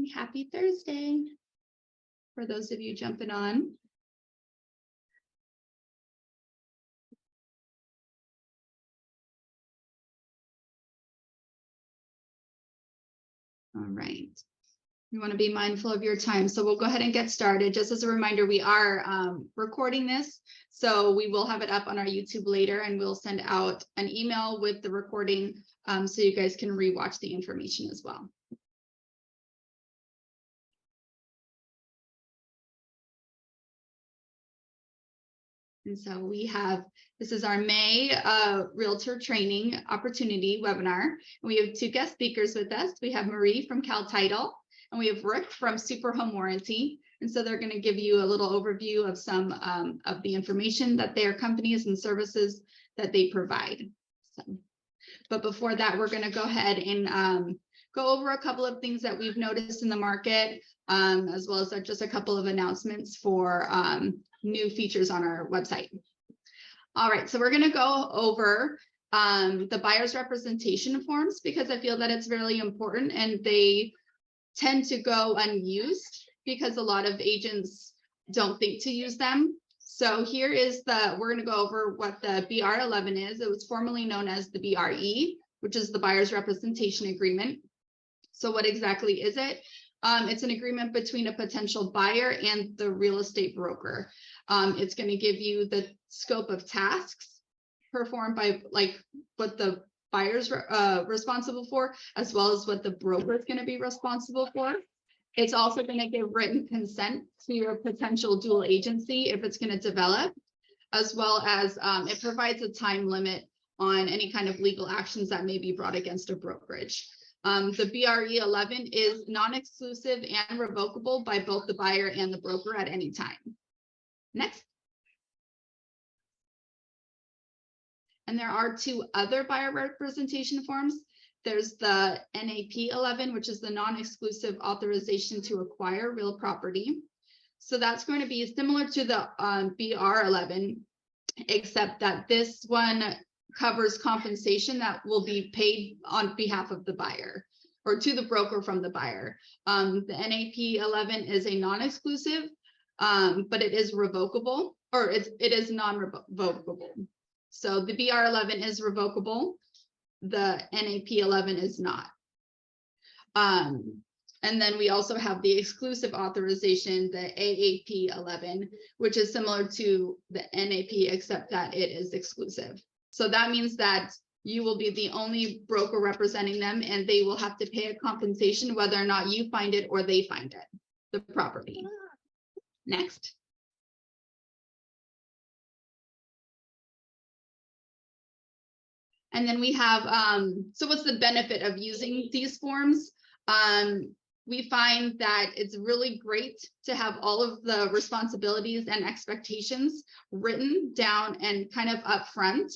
morning. Happy Thursday for those of you jumping on. All right. You want to be mindful of your time. So we'll go ahead and get started. Just as a reminder, we are recording this. So we will have it up on our YouTube later, and we'll send out an email with the recording so you guys can rewatch the information as well. And so we have, this is our May Realtor Training Opportunity webinar. And we have two guest speakers with us. We have Marie from Cal Title, and we have Rick from Super Home Warranty. And so they're going to give you a little overview of some of the information that their companies and services that they provide. So, but before that, we're going to go ahead and go over a couple of things that we've noticed in the market, as well as just a couple of announcements for new features on our website. All right, so we're going to go over the buyer's representation forms because I feel that it's really important, and they tend to go unused because a lot of agents don't think to use them. So here is we're going to go over what the BR11 is. It was formerly known as the BRE, which is the buyer's representation agreement. So what exactly is it? It's an agreement between a potential buyer and the real estate broker. It's going to give you the scope of tasks performed by what the buyer's responsible for, as well as what the broker is going to be responsible for. It's also going to give written consent to your potential dual agency if it's going to develop, as well as it provides a time limit on any kind of legal actions that may be brought against a brokerage. The BRE11 is non-exclusive and revocable by both the buyer and the broker at any time. Next. And there are two other buyer representation forms. There's the NAP11, which is the non-exclusive authorization to acquire real property. So that's going to be similar to the BR11, except that this one covers compensation that will be paid on behalf of the buyer or to the broker from the buyer. The NAP11 is a non-exclusive, but it is revocable, or it is non-revocable. So the BR11 is revocable. The NAP11 is not. And then we also have the exclusive authorization, the AAP11, which is similar to the NAP, except that it is exclusive. So that means that you will be the only broker representing them, and they will have to pay a compensation whether or not you find it or they find it, the property. Next. And then we have, so what's the benefit of using these forms? We find that it's really great to have all of the responsibilities and expectations written down and kind of upfront.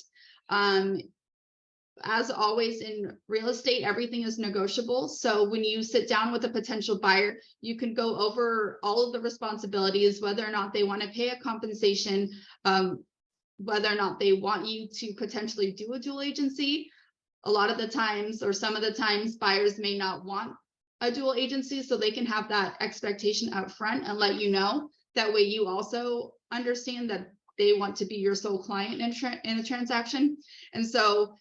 As always in real estate, everything is negotiable. So when you sit down with a potential buyer, you can go over all of the responsibilities, whether or not they want to pay a compensation, whether or not they want you to potentially do a dual agency. A lot of the times, or some of the times, buyers may not want a dual agency, so they can have that expectation up front and let you know. That way you also understand that they want to be your sole client in a transaction. And so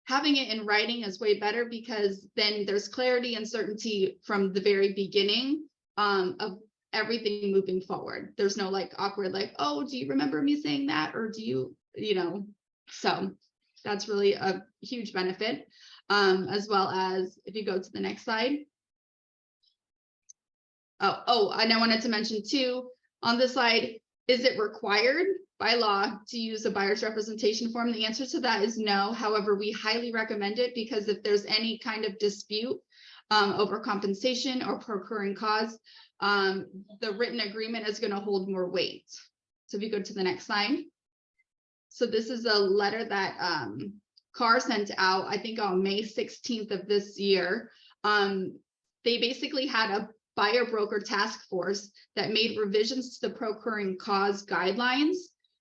having it in writing is way better, because then there's clarity and certainty from the very beginning of everything moving forward. There's no awkward, oh, do you remember me saying that? Or do you, so that's really a huge benefit. As well as if you go to the next slide. Oh, and I wanted to mention too, on this slide, is it required by law to use a buyer's representation form? The answer to that is no. However, we highly recommend it, because if there's any kind of dispute over compensation or procuring cause, the written agreement is going to hold more weight. So if you go to the next slide. So this is a letter that CAR sent out, I think on May 16th of this year. They basically had a buyer broker task force that made revisions to the procuring cause guidelines.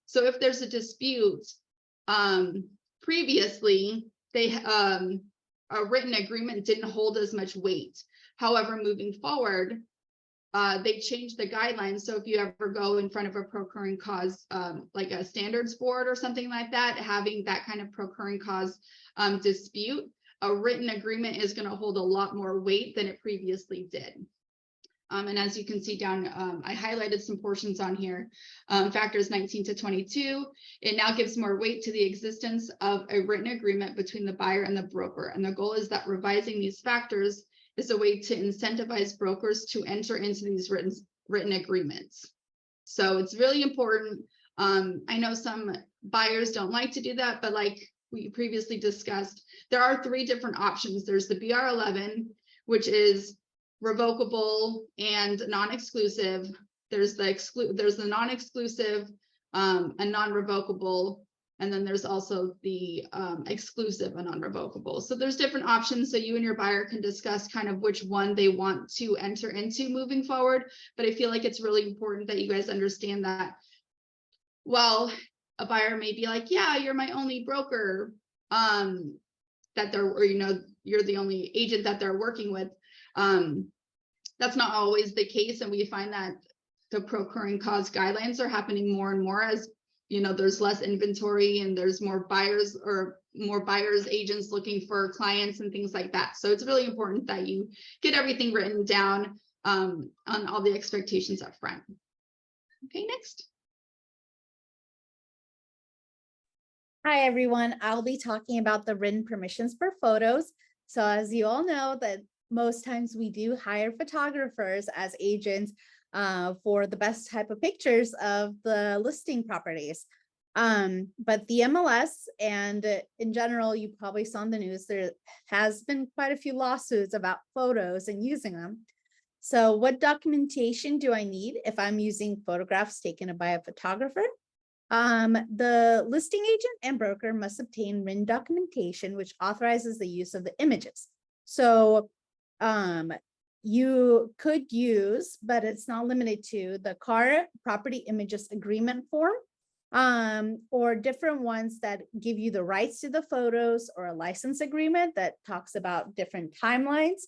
So if there's a dispute, previously a written agreement didn't hold as much weight. However, moving forward, they changed the guidelines. So if you ever go in front of a procuring cause, like a standards board or something like that, having that kind of procuring cause dispute, a written agreement is going to hold a lot more weight than it previously did. And as you can see down, I highlighted some portions on here, factors 19 to 22. It now gives more weight to the existence of a written agreement between the buyer and the broker. And the goal is that revising these factors is a way to incentivize brokers to enter into these written agreements. So it's really important. I know some buyers don't like to do that, but like we previously discussed, there are 3 different options. There's the BR11, which is revocable and non-exclusive. There's the non-exclusive and non-revocable, and then there's also the exclusive and non-revocable. So there's different options, so you and your buyer can discuss kind of which one they want to enter into moving forward. But I feel like it's really important that you guys understand that while a buyer may be like, yeah, you're my only broker, that they're, or you're the only agent that they're working with, that's not always the case. And we find that the procuring cause guidelines are happening more and more as there's less inventory and there's more buyers agents looking for clients and things like that. So it's really important that you get everything written down on all the expectations up front. Okay, next. Hi, everyone. I'll be talking about the written permissions for photos. So as you all know, that most times we do hire photographers as agents for the best type of pictures of the listing properties. But the MLS and in general, you probably saw in the news, there has been quite a few lawsuits about photos and using them. So what documentation do I need if I'm using photographs taken by a photographer? The listing agent and broker must obtain written documentation which authorizes the use of the images. So you could use, but it's not limited to, the car property images agreement form, or different ones that give you the rights to the photos, or a license agreement that talks about different timelines.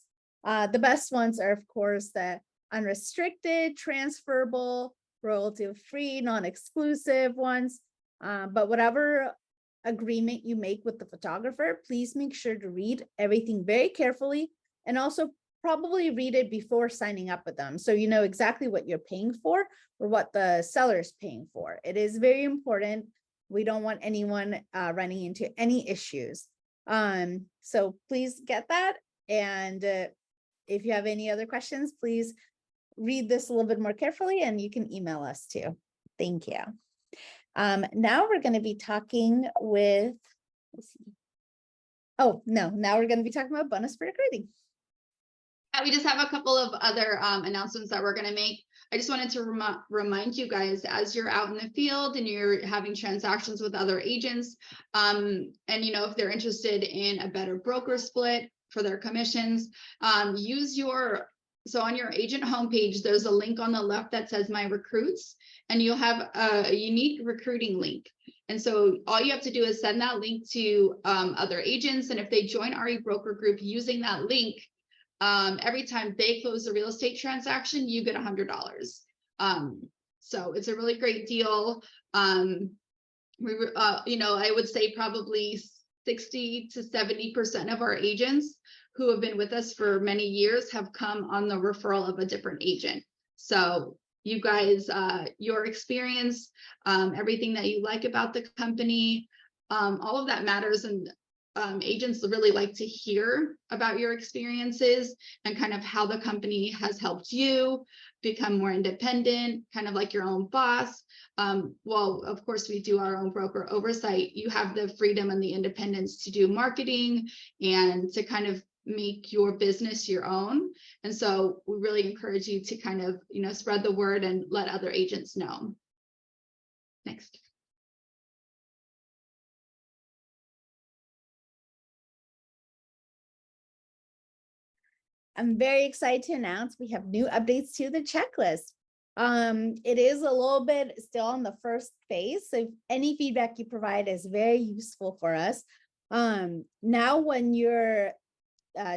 The best ones are, of course, the unrestricted, transferable, royalty-free, non-exclusive ones. But whatever agreement you make with the photographer, please make sure to read everything very carefully, and also probably read it before signing up with them, so you know exactly what you're paying for or what the seller's paying for. It is very important. We don't want anyone running into any issues. So please get that. And if you have any other questions, please read this a little bit more carefully, and you can email us too. Thank you. Now we're going to be talking with, now we're going to be talking about bonus for recruiting. We just have a couple of other announcements that we're going to make. I just wanted to remind you guys, as you're out in the field and you're having transactions with other agents, and if they're interested in a better broker split for their commissions, so on your agent homepage, there's a link on the left that says My Recruits, and you'll have a unique recruiting link. And so all you have to do is send that link to other agents. And if they join REeBroker group using that link, every time they close a real estate transaction, you get $100. So it's a really great deal. I would say probably 60 to 70% of our agents who have been with us for many years have come on the referral of a different agent. So you guys, your experience, everything that you like about the company, all of that matters. And agents really like to hear about your experiences and kind of how the company has helped you become more independent, kind of like your own boss. Well, of course, we do our own broker oversight. You have the freedom and the independence to do marketing and to kind of make your business your own. And so we really encourage you to kind of, spread the word and let other agents know. Next. I'm very excited to announce we have new updates to the checklist. It is a little bit still on the first phase, so if any feedback you provide is very useful for us. Now when you're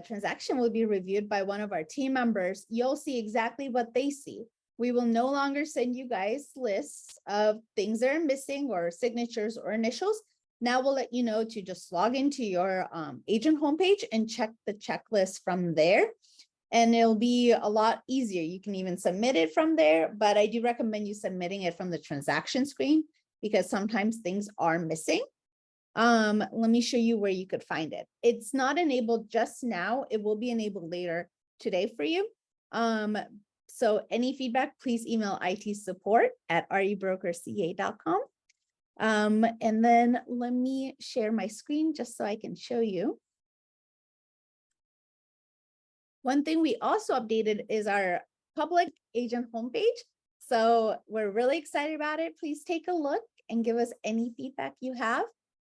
transaction will be reviewed by one of our team members, you'll see exactly what they see. We will no longer send you guys lists of things that are missing or signatures or initials. Now we'll let you know to just log into your agent homepage and check the checklist from there. And it'll be a lot easier. You can even submit it from there, but I do recommend you submitting it from the transaction screen because sometimes things are missing. Let me show you where you could find it. It's not enabled just now. It will be enabled later today for you. So any feedback, please email itsupport@rebrokerca.com. And then let me share my screen just so I can show you. One thing we also updated is our public agent homepage. So we're really excited about it. Please take a look and give us any feedback you have.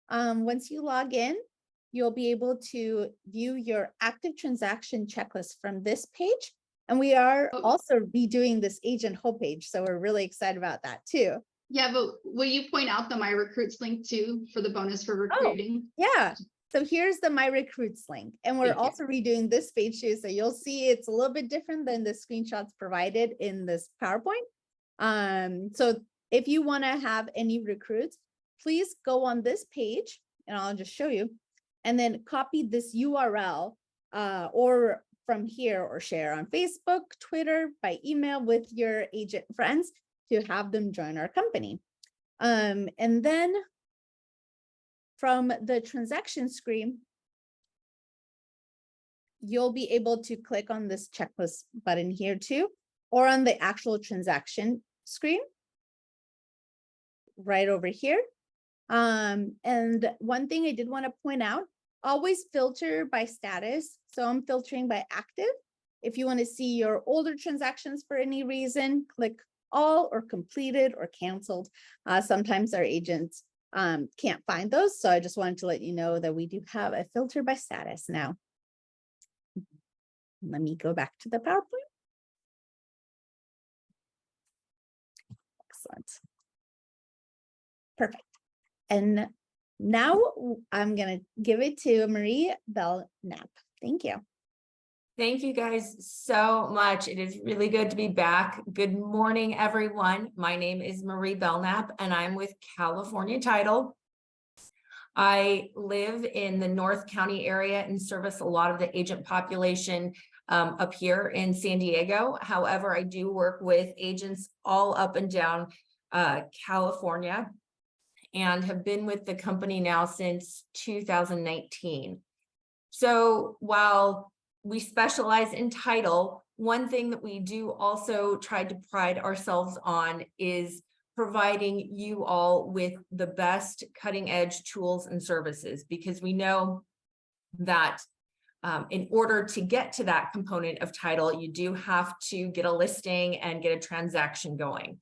Once you log in, you'll be able to view your active transaction checklist from this page. And we are also redoing this agent homepage. So we're really excited about that too. Yeah, but will you point out the My Recruits link too for the bonus for recruiting? Yeah. So here's the My Recruits link. And we're also redoing this page too. So you'll see it's a little bit different than the screenshots provided in this PowerPoint. So if you want to have any recruits, please go on this page and I'll just show you. And then copy this URL or from here or share on Facebook, Twitter, by email with your agent friends to have them join our company. And then from the transaction screen, you'll be able to click on this checklist button here too, or on the actual transaction screen right over here. And one thing I did want to point out, always filter by status. So I'm filtering by active. If you want to see your older transactions for any reason, click all or completed or canceled. Sometimes our agents can't find those. So I just wanted to let you know that we do have a filter by status now. Let me go back to the PowerPoint. Excellent. Perfect. And now I'm going to give it to Marie Belknap. Thank you. Thank you guys so much. It is really good to be back. Good morning, everyone. My name is Marie Belknap, and I'm with California Title. I live in the North County area and service a lot of the agent population up here in San Diego. However, I do work with agents all up and down California and have been with the company now since 2019. So while we specialize in title, one thing that we do also try to pride ourselves on is providing you all with the best cutting edge tools and services, because we know that in order to get to that component of title, you do have to get a listing and get a transaction going.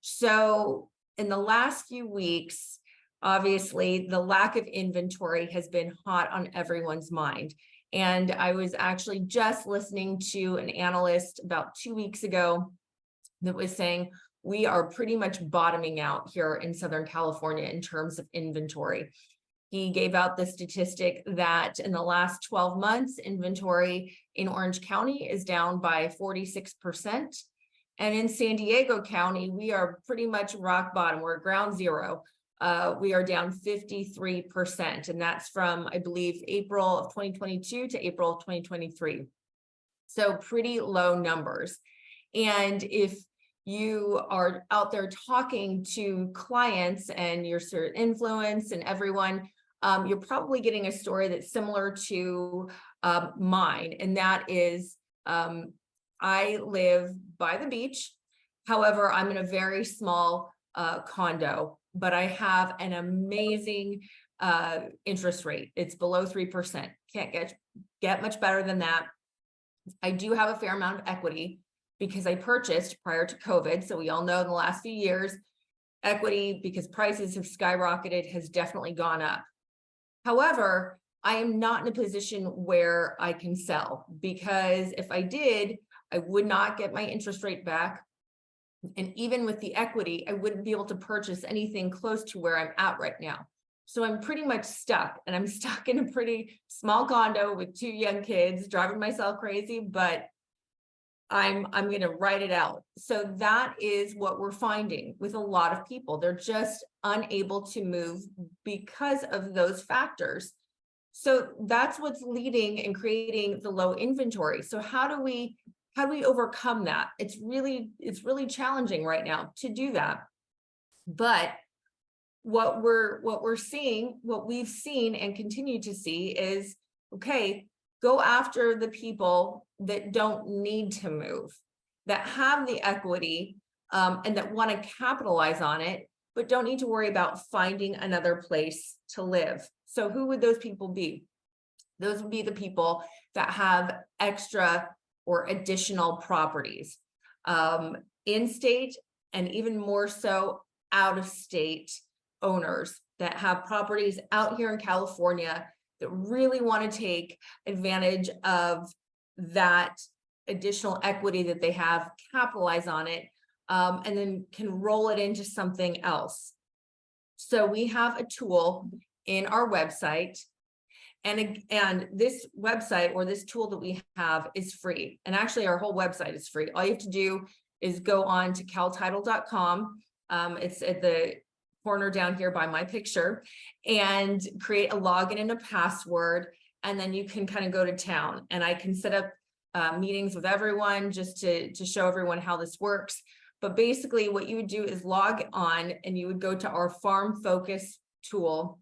So in the last few weeks, obviously the lack of inventory has been hot on everyone's mind. And I was actually just listening to an analyst about 2 weeks ago that was saying, we are pretty much bottoming out here in Southern California in terms of inventory. He gave out the statistic that in the last 12 months, inventory in Orange County is down by 46%. And in San Diego County, we are pretty much rock bottom. We're at ground zero. We are down 53%. And that's from, I believe, April of 2022 to April of 2023. So pretty low numbers. And if you are out there talking to clients and your certain influence and everyone, you're probably getting a story that's similar to mine. And that is, I live by the beach. However, I'm in a very small condo, but I have an amazing interest rate. It's below 3%. Can't get much better than that. I do have a fair amount of equity because I purchased prior to COVID. So we all know in the last few years, equity, because prices have skyrocketed, has definitely gone up. However, I am not in a position where I can sell, because if I did, I would not get my interest rate back. And even with the equity, I wouldn't be able to purchase anything close to where I'm at right now. So I'm pretty much stuck, and I'm stuck in a pretty small condo with 2 young kids, driving myself crazy, but I'm going to write it out. So that is what we're finding with a lot of people. They're just unable to move because of those factors. So that's what's leading and creating the low inventory. So how do we overcome that? It's really challenging right now to do that. But what we've seen and continue to see is, okay, go after the people that don't need to move, that have the equity, and that want to capitalize on it, but don't need to worry about finding another place to live. So who would those people be? Those would be the people that have extra or additional properties, in state, and even more so out of state owners that have properties out here in California that really want to take advantage of that additional equity that they have, capitalize on it, and then can roll it into something else. So we have a tool in our website, and this website, or this tool that we have, is free. And actually our whole website is free. All you have to do is go on to caltitle.com. It's at the corner down here by my picture, and create a login and a password. And then you can kind of go to town, and I can set up meetings with everyone just to show everyone how this works. But basically what you would do is log on, and you would go to our farm focus tool,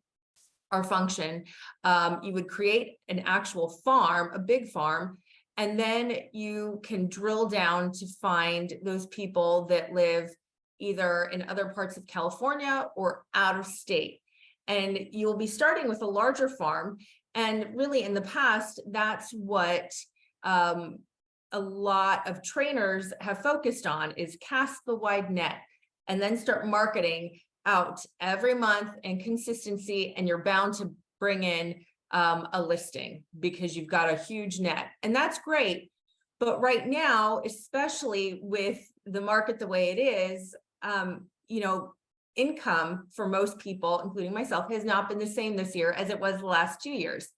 our function. You would create an actual farm, a big farm, and then you can drill down to find those people that live either in other parts of California or out of state. And you'll be starting with a larger farm. And really in the past, that's what a lot of trainers have focused on, is cast the wide net and then start marketing out every month and consistency, and you're bound to bring in a listing because you've got a huge net. And that's great. But right now, especially with the market the way it is, income for most people, including myself, has not been the same this year as it was the last 2 years.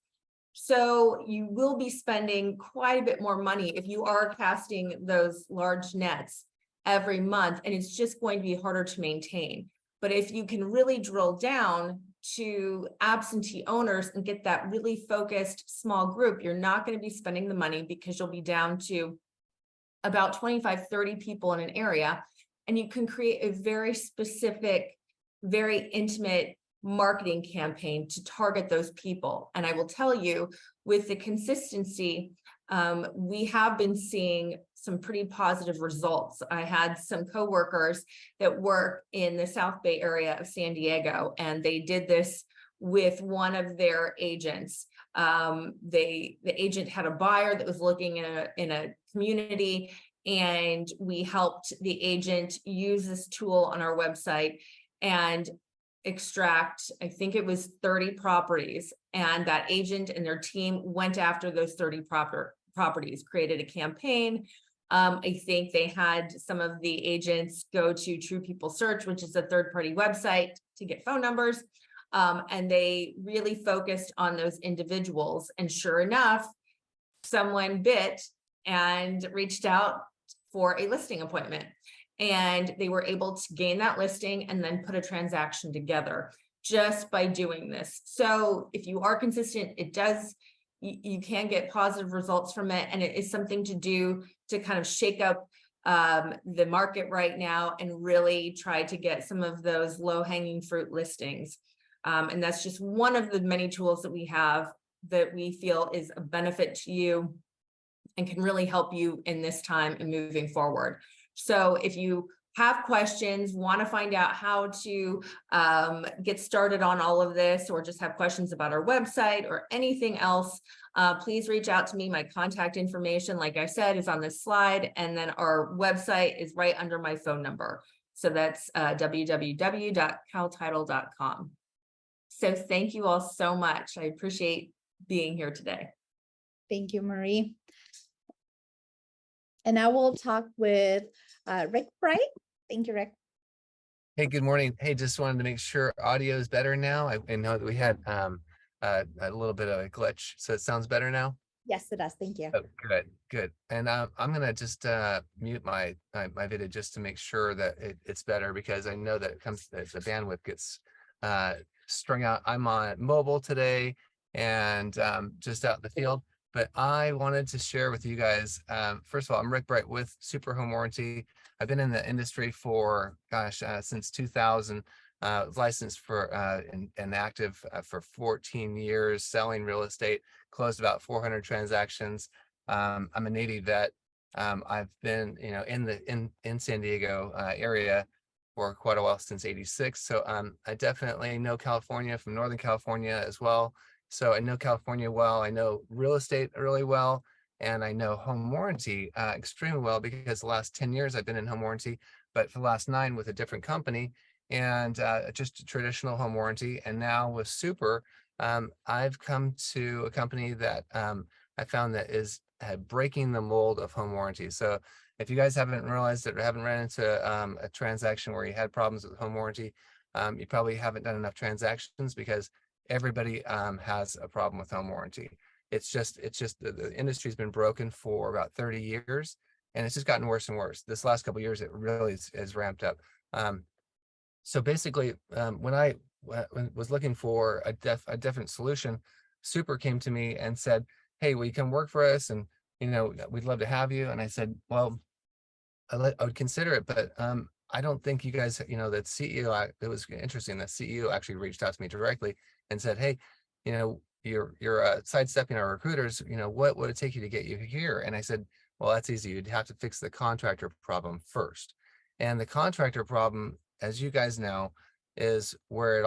So you will be spending quite a bit more money if you are casting those large nets every month, and it's just going to be harder to maintain. But if you can really drill down to absentee owners and get that really focused small group, you're not going to be spending the money, because you'll be down to about 25, 30 people in an area. And you can create a very specific, very intimate marketing campaign to target those people. And I will tell you, with the consistency, we have been seeing some pretty positive results. I had some coworkers that work in the South Bay area of San Diego, and they did this with one of their agents. The agent had a buyer that was looking in a community, and we helped the agent use this tool on our website and extract, I think it was 30 properties, and that agent and their team went after those 30 properties, created a campaign. I think they had some of the agents go to True People Search, which is a third-party website, to get phone numbers. And they really focused on those individuals. And sure enough, someone bit and reached out for a listing appointment. And they were able to gain that listing and then put a transaction together just by doing this. So if you are consistent, you can get positive results from it. And it is something to do to kind of shake up the market right now and really try to get some of those low-hanging fruit listings. And that's just one of the many tools that we have that we feel is a benefit to you and can really help you in this time and moving forward. So if you have questions, want to find out how to get started on all of this, or just have questions about our website or anything else, please reach out to me. My contact information, like I said, is on this slide, and then our website is right under my phone number. So that's www.caltitle.com. So thank you all so much. I appreciate being here today. Thank you, Marie. And I will talk with Rick Bright. Thank you, Rick. Hey, good morning. Hey, just wanted to make sure audio is better now. I know that we had a little bit of a glitch, so it sounds better now. Yes, it does. Thank you. Oh, good. And I'm gonna just mute my video just to make sure that it's better, because I know that the bandwidth gets uh, strung out. I'm on mobile today and just out in the field. But I wanted to share with you guys. First of all, I'm Rick Bright with Super Home Warranty. I've been in the industry for since 2000. Was licensed for and active for 14 years, selling real estate. Closed about 400 transactions. I'm a Navy vet. I've been, in San Diego area for quite a while, since '86. So I definitely know California from Northern California as well. So I know California well. I know real estate really well, and I know home warranty extremely well, because the last 10 years I've been in home warranty, but for the last 9 with a different company, and just a traditional home warranty. And now with Super, I've come to a company that I found that is breaking the mold of home warranty. So if you guys haven't realized it or haven't ran into a transaction where you had problems with home warranty, you probably haven't done enough transactions, because everybody has a problem with home warranty. It's just the industry's been broken for about 30 years, and it's just gotten worse and worse. This last couple of years, it really has ramped up. So basically, when I was looking for a different solution, Super came to me and said, "Hey, will you come work for us? And we'd love to have you." And I said, "Well, I would consider it, but I don't think you guys, that CEO." It was interesting. The CEO actually reached out to me directly and said, "Hey, you're sidestepping our recruiters. What would it take you to get you here?" And I said, "Well, that's easy. You'd have to fix the contractor problem first." And the contractor problem, as you guys know, is where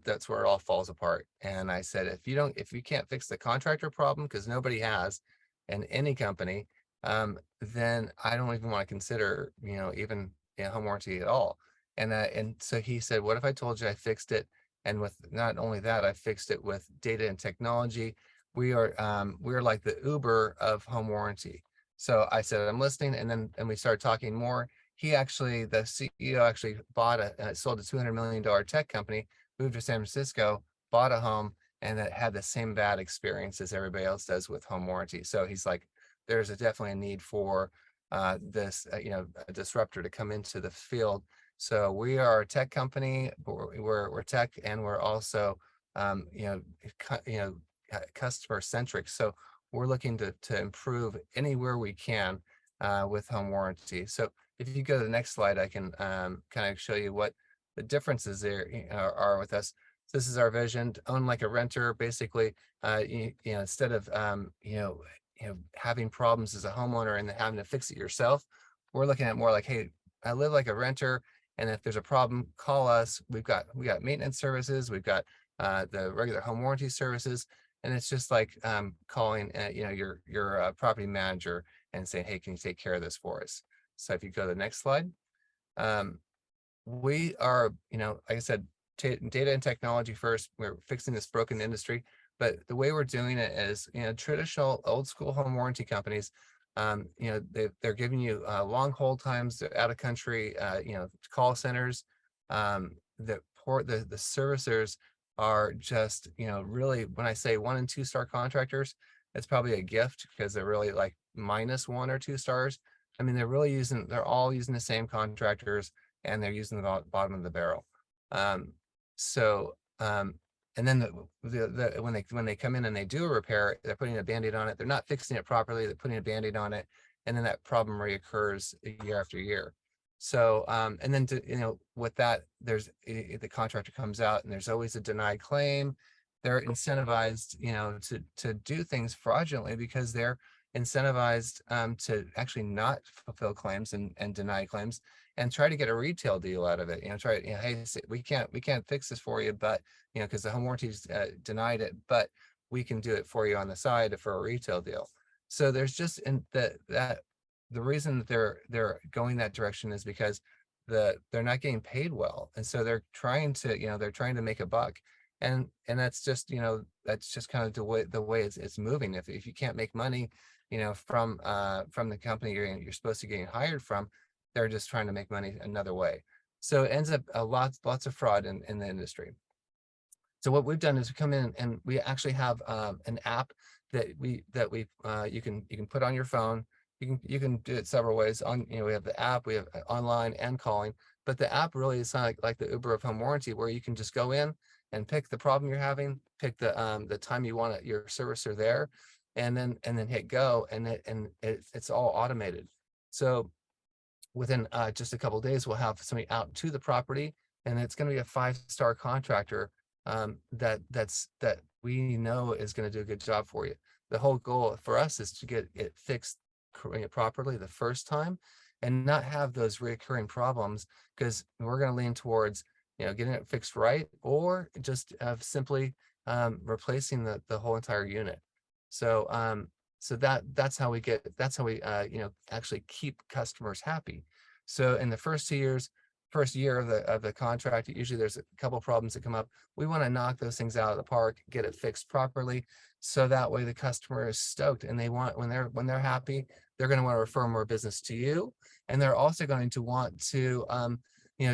that's where it all falls apart. And I said, if you can't fix the contractor problem, because nobody has in any company, then I don't even want to consider, even home warranty at all. And so he said, "What if I told you I fixed it? And with not only that, I fixed it with data and technology. We're like the Uber of home warranty." So I said, "I'm listening." And we started talking more. The CEO actually sold a $200 million tech company, moved to San Francisco, bought a home, and that had the same bad experience as everybody else does with home warranty. So he's like, there's definitely a need for a disruptor to come into the field. So we are a tech company. We're tech, and we're also customer centric. So we're looking to improve anywhere we can with home warranty. So if you go to the next slide, I can kind of show you what the differences there are with us. This is our vision: to own like a renter. Basically, instead of having problems as a homeowner and then having to fix it yourself, we're looking at more like, hey, I live like a renter, and if there's a problem, call us. We got maintenance services. We've got the regular home warranty services, and it's just like calling your property manager and saying, "Hey, can you take care of this for us?" So if you go to the next slide, we are, like I said, data and technology first. We're fixing this broken industry, but the way we're doing it is, traditional old school home warranty companies, they're giving you long hold times. They're out of country, call centers. The servicers are just, really, when I say 1 and 2 star contractors, it's probably a gift, because they're really like -1 or 2 stars. I mean, they're all using the same contractors, and they're using the bottom of the barrel. And then when they come in and they do a repair, they're putting a Band-Aid on it. They're not fixing it properly. They're putting a Band-Aid on it, and then that problem reoccurs year after year. So, and then with that, the contractor comes out, and there's always a denied claim. They're incentivized, to do things fraudulently, because they're incentivized to actually not fulfill claims and deny claims, and try to get a retail deal out of it. Hey, we can't fix this for you, but because the home warranty's denied it, but we can do it for you on the side for a retail deal. So there's just the reason that they're going that direction is because they're not getting paid well, and so they're trying to make a buck, and that's just kind of the way it's moving. If you can't make money, from the company you're supposed to get hired from, they're just trying to make money another way. So it ends up lots of fraud in the industry. So what we've done is we come in and we actually have an app that you can put on your phone. You can do it several ways. We have the app, we have online and calling, but the app really is kind of like the Uber of home warranty, where you can just go in and pick the problem you're having, pick the time you want your servicer there, and then hit go, and it's all automated. So within just a couple of days, we'll have somebody out to the property, and it's going to be a 5-star contractor that we know is going to do a good job for you. The whole goal for us is to get it fixed properly the first time, and not have those recurring problems, because we're going to lean towards getting it fixed right, or just simply replacing the whole entire unit. So that's how we actually keep customers happy. So in the first year of the contract, usually there's a couple problems that come up. We want to knock those things out of the park, get it fixed properly, so that way the customer is stoked, and when they're happy, they're going to want to refer more business to you, and they're also going to want to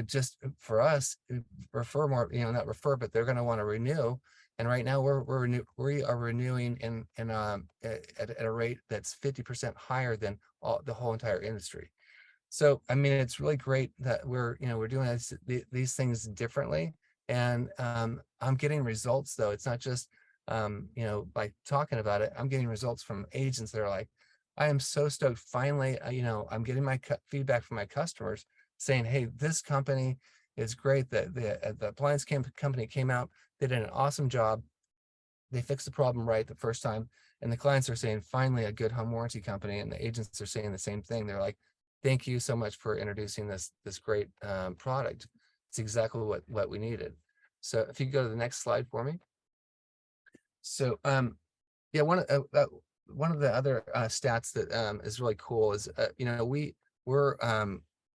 just for us refer more, not refer, but they're going to want to renew. And right now we are renewing at a rate that's 50% higher than the whole entire industry. So, I mean, it's really great that we're doing these things differently. And I'm getting results, though. It's not just, by talking about it. I'm getting results from agents that are like, I am so stoked. Finally, I'm getting my feedback from my customers saying, hey, this company is great. The appliance company came out. They did an awesome job. They fixed the problem right the first time. And the clients are saying, finally, a good home warranty company. And the agents are saying the same thing. They're like, thank you so much for introducing this great product. It's exactly what we needed. So if you go to the next slide for me. So yeah, one of the other stats that is really cool is we're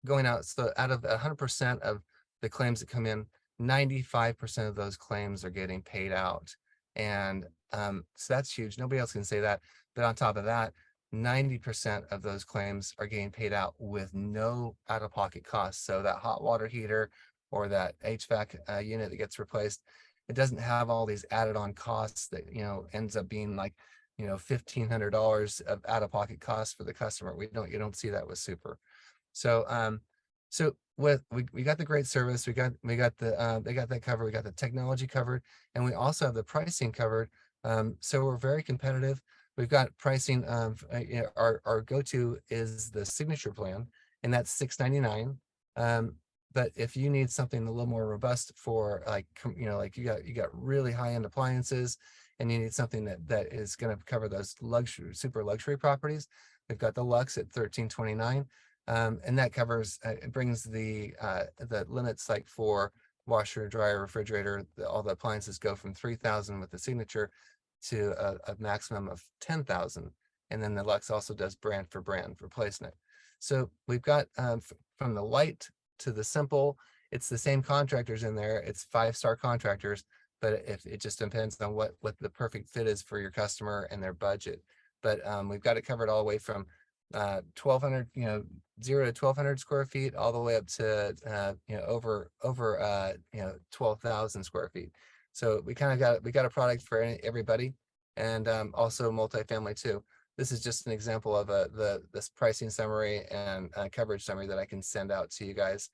going out. So out of 100% of the claims that come in, 95% of those claims are getting paid out. And so that's huge. Nobody else can say that. But on top of that, 90% of those claims are getting paid out with no out-of-pocket costs. So that hot water heater or that HVAC unit that gets replaced, it doesn't have all these added on costs that ends up being like $1,500 of out-of-pocket costs for the customer. You don't see that with Super. So we got the great service, we got the they got that covered, we got the technology covered, and we also have the pricing covered. So we're very competitive. We've got pricing of our go-to is the signature plan, and that's $699. But if you need something a little more robust for like you got really high-end appliances, and you need something that is going to cover those super luxury properties, we've got the Luxe at $1,329. And that covers, it brings the limits, like for washer, dryer, refrigerator, all the appliances go from 3,000 with the signature to a maximum of 10,000. And then the Luxe also does brand for brand replacement. So we've got from the light to the simple, it's the same contractors in there. It's 5-star contractors, but if it just depends on what the perfect fit is for your customer and their budget. But we've got it covered all the way from 1,200, 0 to 1,200 square feet, all the way up to over 12,000 square feet. So we got a product for everybody, and also multifamily too. This is just an example of this pricing summary and coverage summary that I can send out to you guys.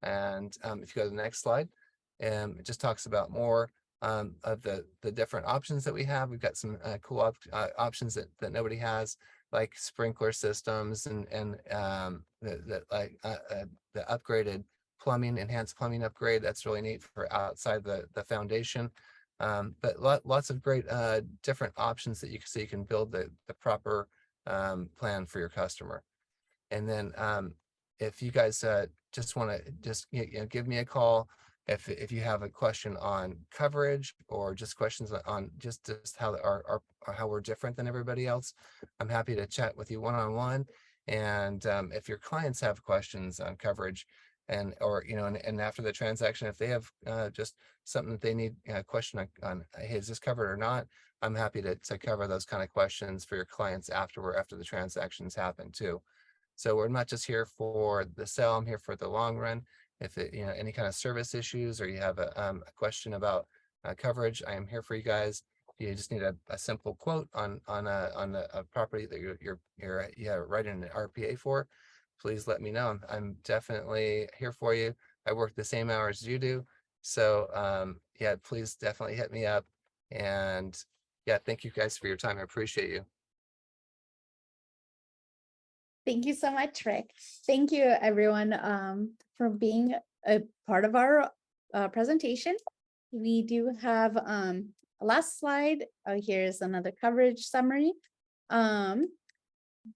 And if you go to the next slide, it just talks about more of the different options that we have. We've got some cool options that nobody has, like sprinkler systems and the upgraded plumbing, enhanced plumbing upgrade. That's really neat for outside the foundation. But lots of great different options that you can build the proper plan for your customer. And then if you guys just want to give me a call if you have a question on coverage, or just questions on just how how we're different than everybody else, I'm happy to chat with you one-on-one. And if your clients have questions on coverage, and after the transaction, if they have just something that they need a question on, hey, is this covered or not, I'm happy to cover those kind of questions for your clients after the transactions happen too. So we're not just here for the sale, I'm here for the long run. if it, any kind of service issues, or you have a question about coverage, I am here for you guys. You just need a simple quote on a property that you're writing an RPA for. Please let me know. I'm definitely here for you. I work the same hours as you do. So yeah, please definitely hit me up. And yeah, thank you guys for your time. I appreciate you. Thank you so much, Rick. Thank you, everyone, for being a part of our presentation. We do have a last slide. Here's another coverage summary.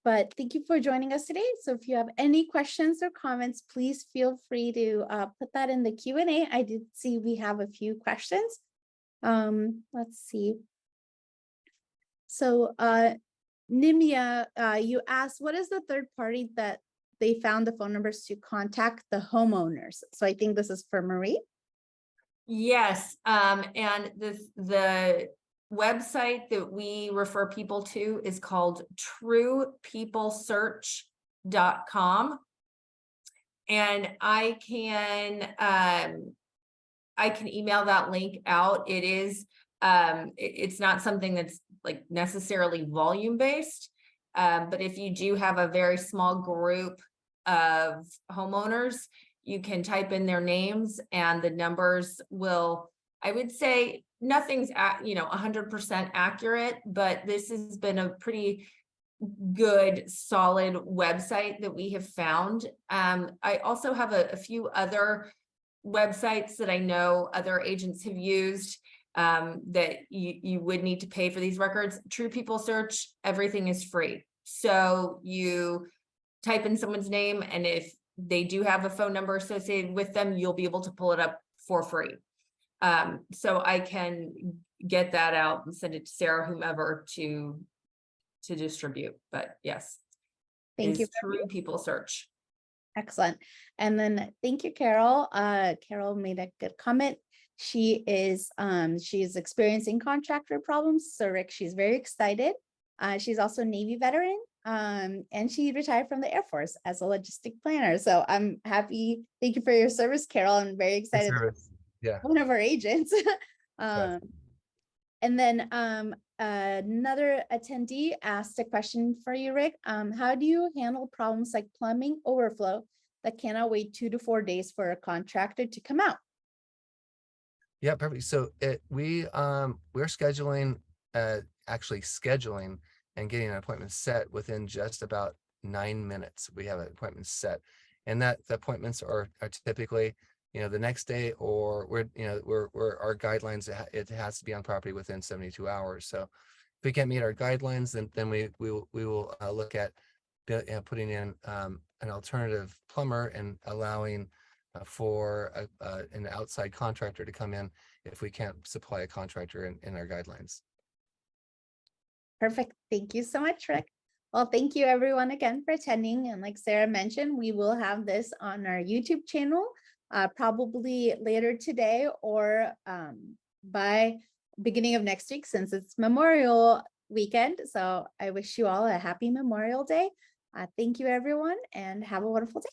But thank you for joining us today. So if you have any questions or comments, please feel free to put that in the Q&A. I did see we have a few questions. Let's see. So Nimia, you asked, what is the third party that they found the phone numbers to contact the homeowners? So I think this is for Marie. Yes, and the website that we refer people to is called truepeoplesearch.com. And I can email that link out. It is it's not something that's like necessarily volume based, but if you do have a very small group of homeowners, you can type in their names and the numbers will, I would say nothing's 100% accurate, but this has been a pretty good, solid website that we have found. I also have a few other websites that I know other agents have used that you would need to pay for these records. True People Search, everything is free. So you type in someone's name, and if they do have a phone number associated with them, you'll be able to pull it up for free. So I can get that out and send it to Sarah, whomever, to distribute. But yes, Thank you. True People Search. Excellent. And then thank you, Carol. Carol made a good comment. She is experiencing contractor problems. So Rick, she's very excited. She's also a Navy veteran. And she retired from the Air Force as a logistic planner. So I'm happy. Thank you for your service, Carol. I'm very excited. Yeah. One of our agents. And then another attendee asked a question for you, Rick. How do you handle problems like plumbing overflow that cannot wait 2 to 4 days for a contractor to come out? Yeah, perfect. So we're scheduling, actually scheduling and getting an appointment set within just about 9 minutes. We have an appointment set, and the appointments are typically, the next day, or we're our guidelines. It has to be on property within 72 hours. So if we can't meet our guidelines, then we will look at putting in an alternative plumber and allowing for an outside contractor to come in if we can't supply a contractor in our guidelines. Perfect. Thank you so much, Rick. Well, thank you everyone again for attending. And like Sarah mentioned, we will have this on our YouTube channel probably later today or by beginning of next week, since it's Memorial weekend. So I wish you all a happy Memorial Day. Thank you everyone, and have a wonderful day.